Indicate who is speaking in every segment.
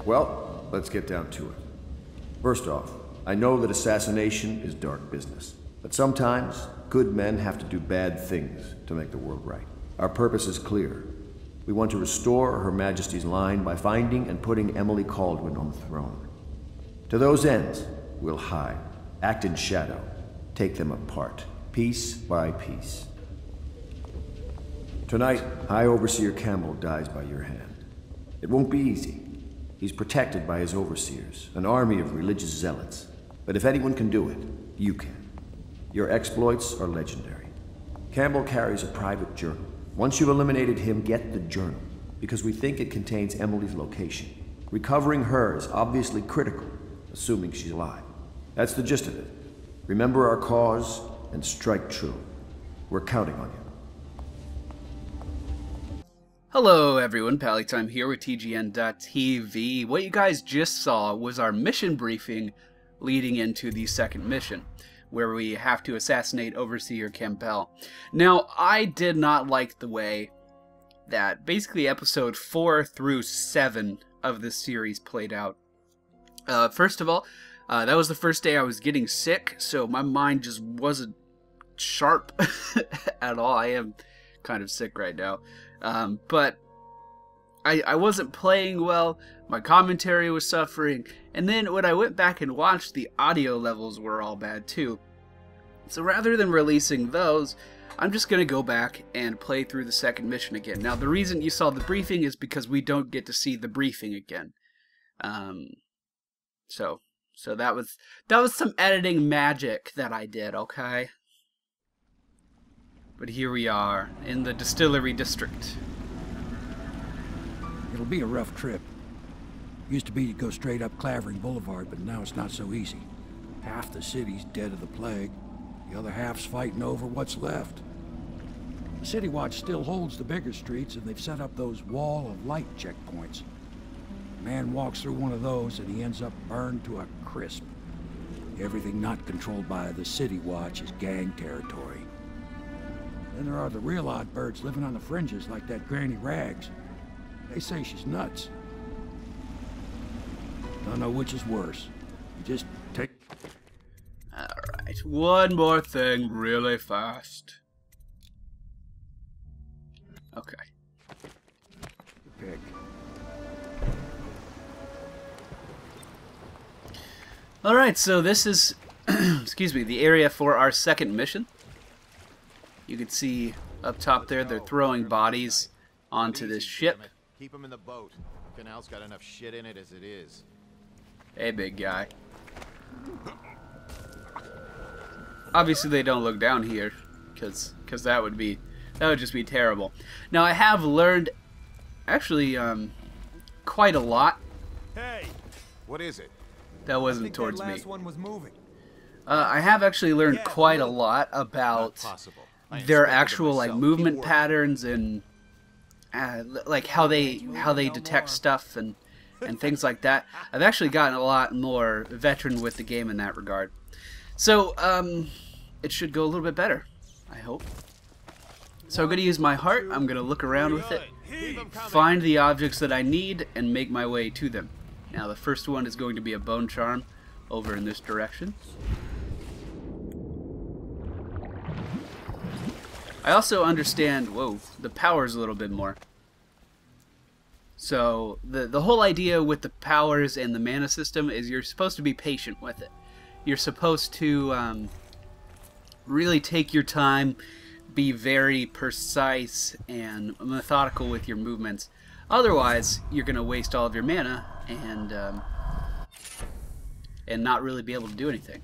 Speaker 1: Well, let's get down to it. First off, I know that assassination is dark business, but sometimes good men have to do bad things to make the world right. Our purpose is clear. We want to restore Her Majesty's line by finding and putting Emily Kaldwin on the throne. To those ends, we'll hide, act in shadow, take them apart, piece by piece. Tonight, High Overseer Campbell dies by your hand. It won't be easy. He's protected by his overseers, an army of religious zealots. But if anyone can do it, you can. Your exploits are legendary. Campbell carries a private journal. Once you've eliminated him, get the journal, because we think it contains Emily's location. Recovering her is obviously critical, assuming she's alive. That's the gist of it. Remember our cause and strike true. We're counting on you.
Speaker 2: Hello everyone, Pallytime here with TGN.TV. What you guys just saw was our mission briefing leading into the second mission, where we have to assassinate Overseer Campbell. Now, I did not like the way that basically episode 4 through 7 of this series played out. First of all, that was the first day I was getting sick, so my mind just wasn't sharp at all. I am kind of sick right now. But I wasn't playing well, my commentary was suffering, and then when I went back and watched, the audio levels were all bad too. So rather than releasing those, I'm just going to go back and play through the second mission again. Now the reason you saw the briefing is because we don't get to see the briefing again. So that was some editing magic that I did, okay? But here we are, in the Distillery District.
Speaker 3: It'll be a rough trip. Used to be to go straight up Clavering Boulevard, but now it's not so easy. Half the city's dead of the plague. The other half's fighting over what's left. The City Watch still holds the bigger streets, and they've set up those wall of light checkpoints. A man walks through one of those, and he ends up burned to a crisp. Everything not controlled by the City Watch is gang territory. Then there are the real odd birds living on the fringes like that Granny Rags. They say she's nuts. Don't know which is worse. You just take...
Speaker 2: Alright, one more thing really fast. Okay.
Speaker 3: Pick.
Speaker 2: Alright, so this is, excuse me, the area for our second mission. You can see up top there, they're throwing bodies onto this ship.
Speaker 4: Keep them in the boat. Canal's got enough shit in it as it is.
Speaker 2: Hey, big guy. Obviously, they don't look down here, because that would just be terrible. Now, I have learned, actually, quite a lot.
Speaker 4: Hey, what is it?
Speaker 2: That wasn't towards me.
Speaker 4: One was moving.
Speaker 2: I have actually learned quite a lot about their actual like movement patterns and like how they detect stuff and things like that. I've actually gotten a lot more veteran with the game in that regard. So it should go a little bit better, I hope. So I'm going to use my heart. I'm going to look around with it, find the objects that I need, and make my way to them. Now the first one is going to be a bone charm over in this direction. I also understand, whoa, the powers a little bit more. So the whole idea with the powers and the mana system is you're supposed to be patient with it. You're supposed to really take your time, be very precise and methodical with your movements. Otherwise, you're going to waste all of your mana and not really be able to do anything.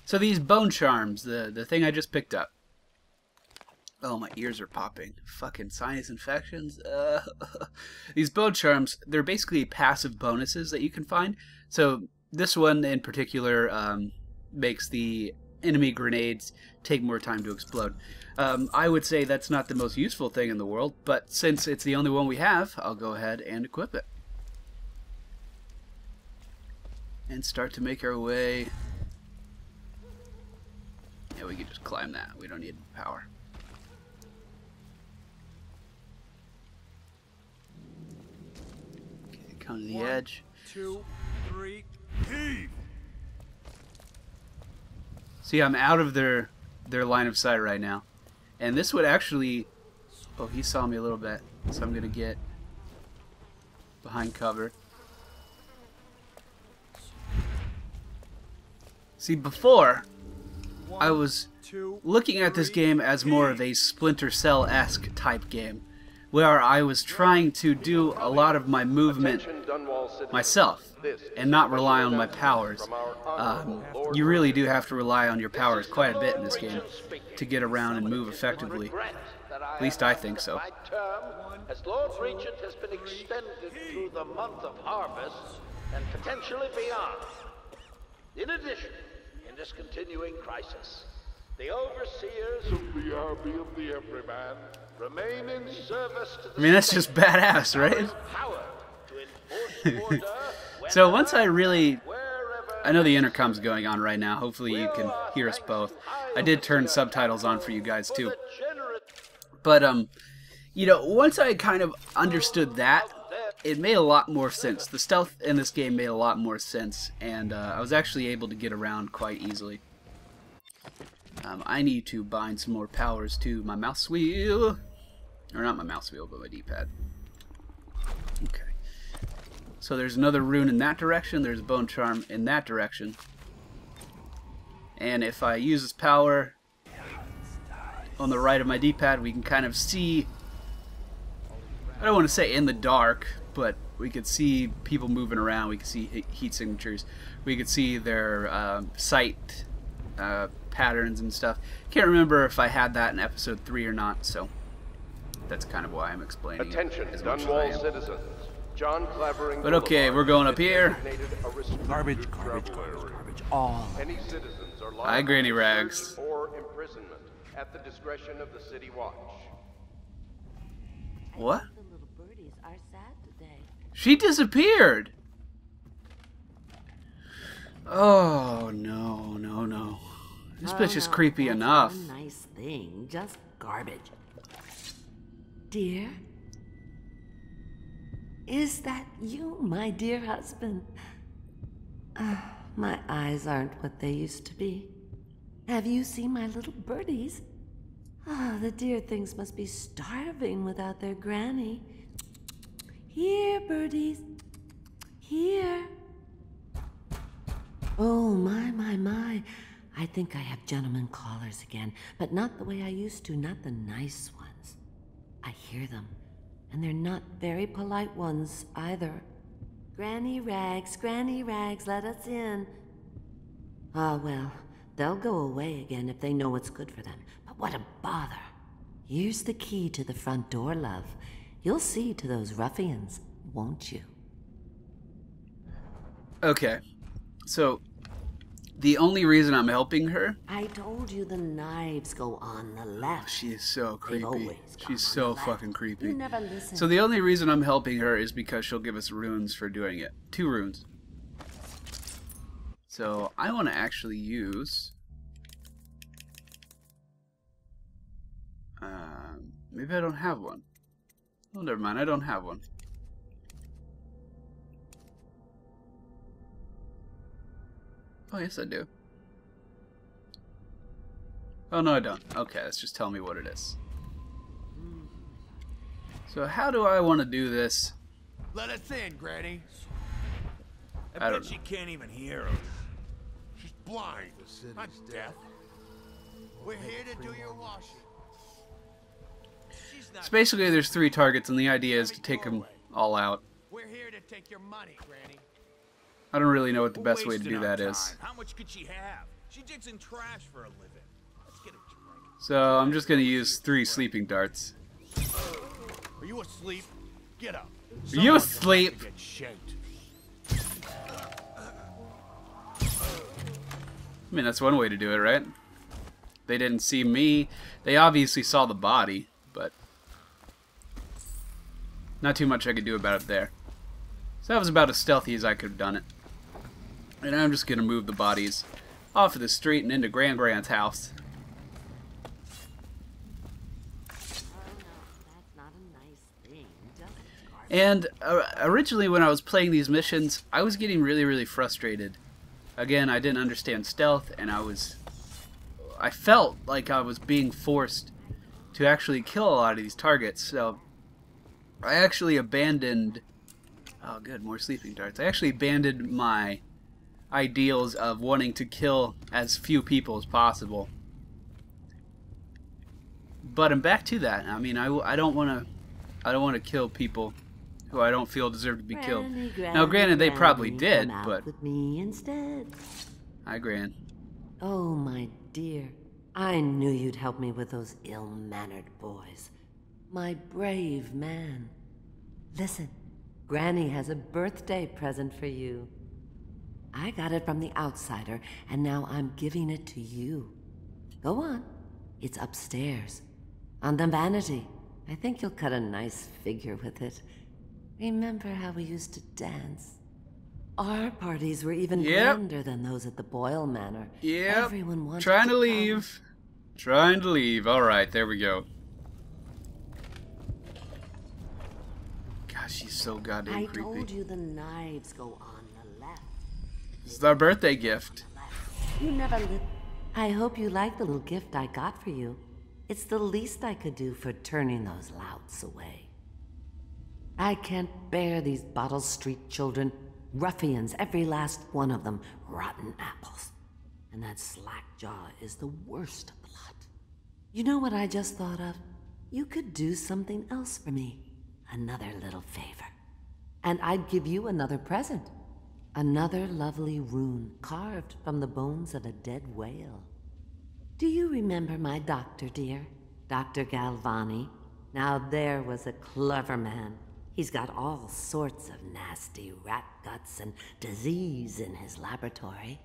Speaker 2: So these bone charms, the thing I just picked up. Oh, my ears are popping. Fucking sinus infections. These bone charms, they're basically passive bonuses that you can find. So this one in particular makes the enemy grenades take more time to explode. I would say that's not the most useful thing in the world, but since it's the only one we have, I'll go ahead and equip it. And start to make our way. Yeah, we can just climb that. We don't need power. Come to the edge.
Speaker 3: 2, 3, heave!
Speaker 2: See, I'm out of their line of sight right now. And this would actually... Oh, he saw me a little bit. So I'm going to get behind cover. See, before, I was looking at this game as more of a Splinter Cell-esque type game, where I was trying to do a lot of my movement myself and not rely on my powers. You really do have to rely on your powers quite a bit in this game to get around and move effectively. At least I think so.
Speaker 5: My term as Lord Regent has been extended through the month of harvest and potentially beyond. In addition, in this continuing crisis, the overseers of the army of the everyman remain in service to the...
Speaker 2: I mean, that's just badass, right?
Speaker 5: Power to enforce order
Speaker 2: So once I really... I know the intercom's going on right now. Hopefully you can hear us both. I did turn subtitles on for you guys too. But, you know, once I kind of understood that, it made a lot more sense. The stealth in this game made a lot more sense, and I was actually able to get around quite easily. I need to bind some more powers to my mouse wheel. Or not my mouse wheel, but my D-pad. Okay. So there's another rune in that direction, there's a bone charm in that direction. And if I use this power on the right of my D-pad, we can kind of see, I don't want to say in the dark, but we could see people moving around, we could see heat signatures, we could see their sight patterns and stuff. Can't remember if I had that in episode 3 or not, so that's kind of why I'm explaining
Speaker 6: Attention,
Speaker 2: it as much as I
Speaker 6: Dunwall
Speaker 2: am.
Speaker 6: citizens. John Clavering
Speaker 2: But okay, we're going up here.
Speaker 3: Garbage, garbage, garbage, garbage. All.
Speaker 6: Any citizens are
Speaker 2: Hi, Granny Rags.
Speaker 6: or imprisonment at the discretion of the City Watch.
Speaker 2: What?
Speaker 7: The little birdies are sad today.
Speaker 2: She disappeared! Oh, no, no, no. This bitch is creepy
Speaker 7: that's
Speaker 2: enough.
Speaker 7: Not a nice thing, just garbage. Dear? Is that you, my dear husband? My eyes aren't what they used to be. Have you seen my little birdies? The dear things must be starving without their granny. Here, birdies. Here. Oh, my. I think I have gentlemen callers again, but not the way I used to, not the nice ones. I hear them, and they're not very polite ones either. Granny Rags, let us in. Ah, well, they'll go away again if they know what's good for them. But what a bother. Here's the key to the front door, love. You'll see to those ruffians, won't you?
Speaker 2: Okay, so the only reason I'm helping her...
Speaker 7: I told you the knives go on the left.
Speaker 2: She is so
Speaker 7: They've
Speaker 2: creepy.
Speaker 7: always gone
Speaker 2: She's
Speaker 7: on
Speaker 2: so
Speaker 7: the left.
Speaker 2: fucking creepy.
Speaker 7: You never listen.
Speaker 2: So the only reason I'm helping her is because she'll give us runes for doing it. 2 runes. So I want to actually use... maybe I don't have one. Oh, never mind. I don't have one. Oh, yes, I do. Oh, no, I don't. Okay, let's just tell me what it is. So how do I want to do this?
Speaker 3: Let us in, Granny.
Speaker 2: I don't
Speaker 3: bet
Speaker 2: know.
Speaker 3: she can't even hear us. She's blind, not deaf. We're here to do your washing. She's not.
Speaker 2: So basically there's 3 targets, and the idea is to take them all out.
Speaker 3: We're here to take your money, Granny.
Speaker 2: I don't really know what the
Speaker 3: We're
Speaker 2: best way to
Speaker 3: wasting
Speaker 2: do
Speaker 3: our
Speaker 2: that is.
Speaker 3: time. How much could she have? She digs in trash for a living. Let's get a drink.
Speaker 2: So I'm just going to use 3 sleeping darts.
Speaker 3: Are you asleep? Get up.
Speaker 2: Are you asleep?
Speaker 3: Get shanked.
Speaker 2: I mean, that's one way to do it, right? They didn't see me. They obviously saw the body, but not too much I could do about it there. So that was about as stealthy as I could have done it. And I'm just going to move the bodies off of the street and into Grand's house.
Speaker 7: Oh no, that's not a nice thing. Just
Speaker 2: And originally when I was playing these missions, I was getting really frustrated. Again, I didn't understand stealth, and I felt like I was being forced to actually kill a lot of these targets, so I actually abandoned... Oh good, more sleeping darts. I actually abandoned my ideals of wanting to kill as few people as possible. But I'm back to that. I mean, I don't want to kill people who I don't feel deserve to be killed. Now, granted, they probably did, but
Speaker 7: with me instead.
Speaker 2: Hi, Gran.
Speaker 7: Oh, my dear. I knew you'd help me with those ill-mannered boys. My brave man. Listen, Granny has a birthday present for you. I got it from the outsider, and now I'm giving it to you. Go on. It's upstairs. On the vanity. I think you'll cut a nice figure with it. Remember how we used to dance? Our parties were even grander than those at the Boyle Manor.
Speaker 2: Yep.
Speaker 7: Everyone wanted
Speaker 2: Trying to
Speaker 7: come.
Speaker 2: leave. Trying to leave. Alright, there we go. Gosh, she's so goddamn creepy.
Speaker 7: I told you the knives go on the left.
Speaker 2: This is our birthday gift.
Speaker 7: You never lived. I hope you like the little gift I got for you. It's the least I could do for turning those louts away. I can't bear these Bottle Street children. Ruffians, every last one of them. Rotten apples. And that slack-jaw is the worst of the lot. You know what I just thought of? You could do something else for me. Another little favor. And I'd give you another present. Another lovely rune carved from the bones of a dead whale. Do you remember my doctor, dear? Dr. Galvani? Now there was a clever man. He's got all sorts of nasty rat guts and disease in his laboratory.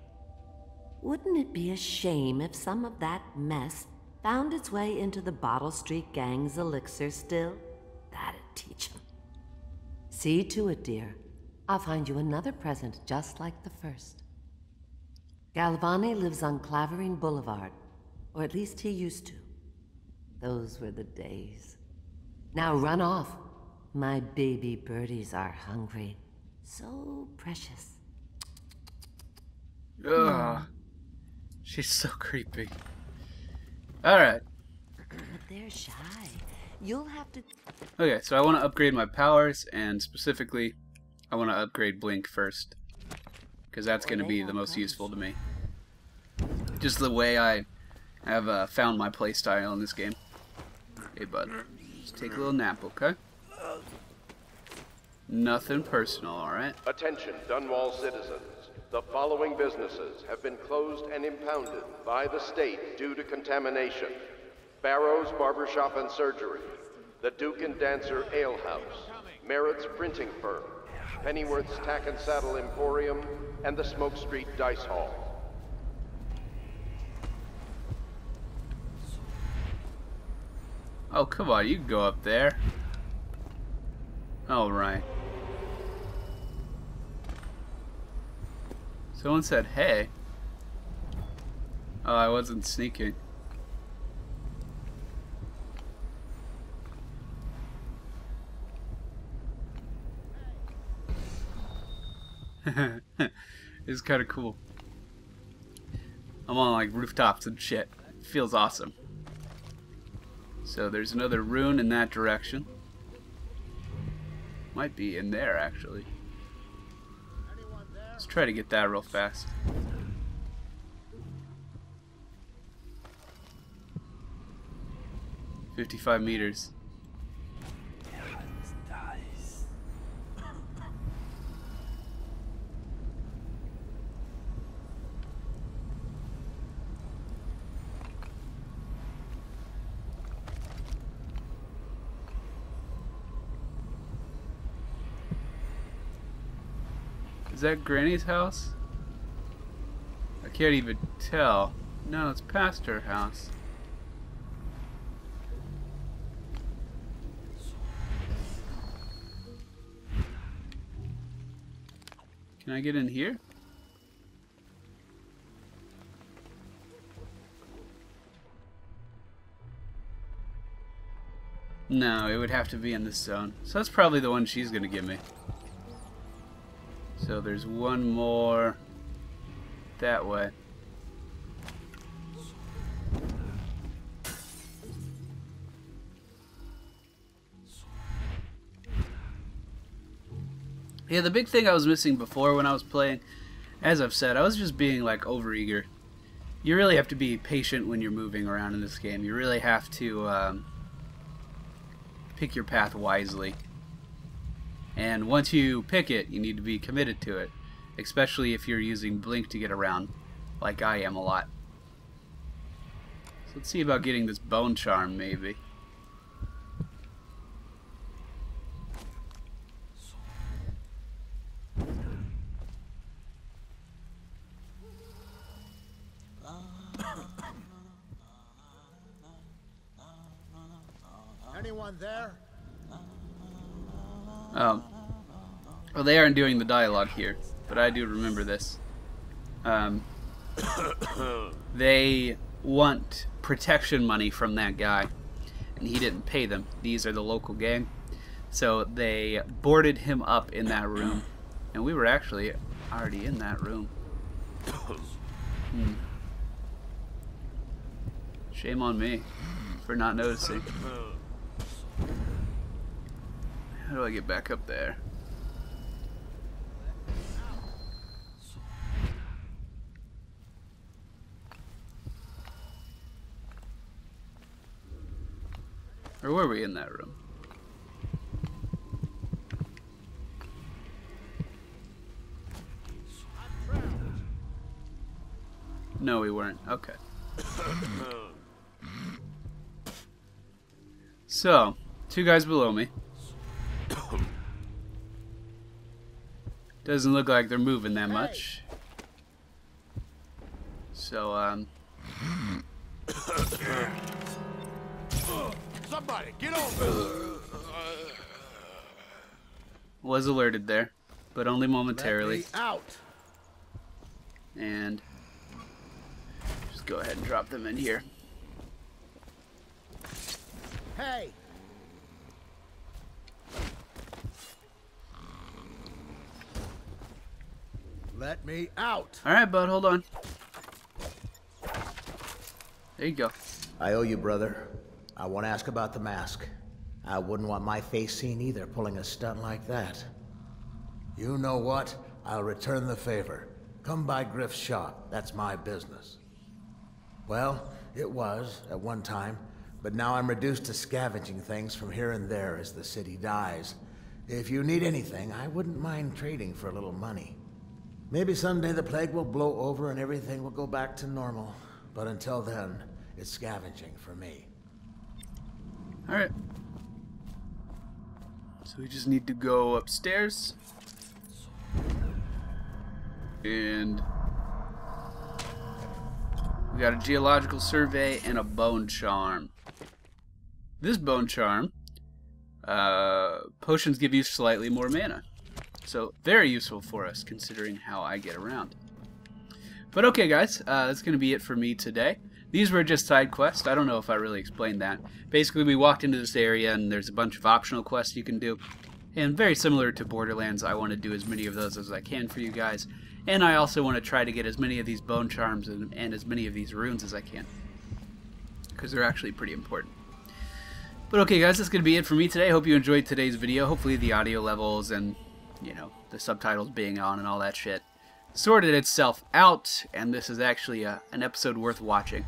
Speaker 7: Wouldn't it be a shame if some of that mess found its way into the Bottle Street Gang's elixir still? That'd teach him. See to it, dear. I'll find you another present just like the first. Galvani lives on Clavering Boulevard, or at least he used to. Those were the days. Now run off. My baby birdies are hungry. So precious.
Speaker 2: Ugh. She's so creepy. Alright.
Speaker 7: But they're shy. You'll have to...
Speaker 2: Okay, so I want to upgrade my powers, and specifically, I want to upgrade Blink first. Because that's going to be the most useful to me. Just the way I have found my playstyle in this game. Hey, bud. Just take a little nap, okay? Nothing personal, alright?
Speaker 6: Attention, Dunwall citizens. The following businesses have been closed and impounded by the state due to contamination. Barrow's Barbershop and Surgery, the Duke and Dancer Ale House, Merritt's Printing Firm, Pennyworth's Tack and Saddle Emporium, and the Smoke Street Dice Hall.
Speaker 2: Oh, come on, you can go up there. Alright. Someone said, hey. Oh, I wasn't sneaking. It's kind of cool. I'm on like rooftops and shit. It feels awesome. So there's another rune in that direction. Might be in there actually. Let's try to get that real fast. $55 meters. Is that Granny's house? I can't even tell. No, it's past her house. Can I get in here? No, it would have to be in this zone. So that's probably the one she's gonna give me. So there's one more that way. Yeah, the big thing I was missing before when I was playing, as I've said, I was just being like overeager. You really have to be patient when you're moving around in this game. You really have to pick your path wisely. And once you pick it, you need to be committed to it. Especially if you're using Blink to get around, like I am a lot. So let's see about getting this bone charm, maybe.
Speaker 4: Anyone there?
Speaker 2: Oh. Well, they aren't doing the dialogue here, but I do remember this. They want protection money from that guy, and he didn't pay them. These are the local gang. So they boarded him up in that room, and we were actually already in that room. Shame on me for not noticing. How do I get back up there? Or were we in that room? No, we weren't. Okay. So, two guys below me. Doesn't look like they're moving that much. So,
Speaker 4: Somebody, get over!
Speaker 2: was alerted there, but only momentarily.
Speaker 4: Let me out!
Speaker 2: And just go ahead and drop them in here.
Speaker 4: Hey! Let me out!
Speaker 2: Alright, bud, hold on. There you go.
Speaker 8: I owe you, brother. I want to ask about the mask. I wouldn't want my face seen either, pulling a stunt like that. You know what? I'll return the favor. Come by Griff's shop. That's my business. Well, it was, at one time, but now I'm reduced to scavenging things from here and there as the city dies. If you need anything, I wouldn't mind trading for a little money. Maybe someday the plague will blow over and everything will go back to normal. But until then, it's scavenging for me.
Speaker 2: Alright. So we just need to go upstairs. And we got a geological survey and a bone charm. This bone charm, potions give you slightly more mana. So very useful for us considering how I get around. But okay guys, that's going to be it for me today. These were just side quests. I don't know if I really explained that. Basically we walked into this area and there's a bunch of optional quests you can do. And very similar to Borderlands, I want to do as many of those as I can for you guys. And I also want to try to get as many of these bone charms and as many of these runes as I can. Because they're actually pretty important. But okay guys, that's going to be it for me today. Hope you enjoyed today's video. Hopefully the audio levels and, you know, the subtitles being on and all that shit sorted itself out, and this is actually an episode worth watching.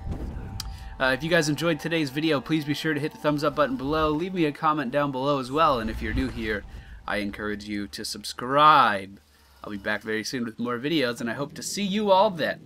Speaker 2: If you guys enjoyed today's video, please be sure to hit the thumbs up button below. Leave me a comment down below as well, and if you're new here, I encourage you to subscribe. I'll be back very soon with more videos, and I hope to see you all then.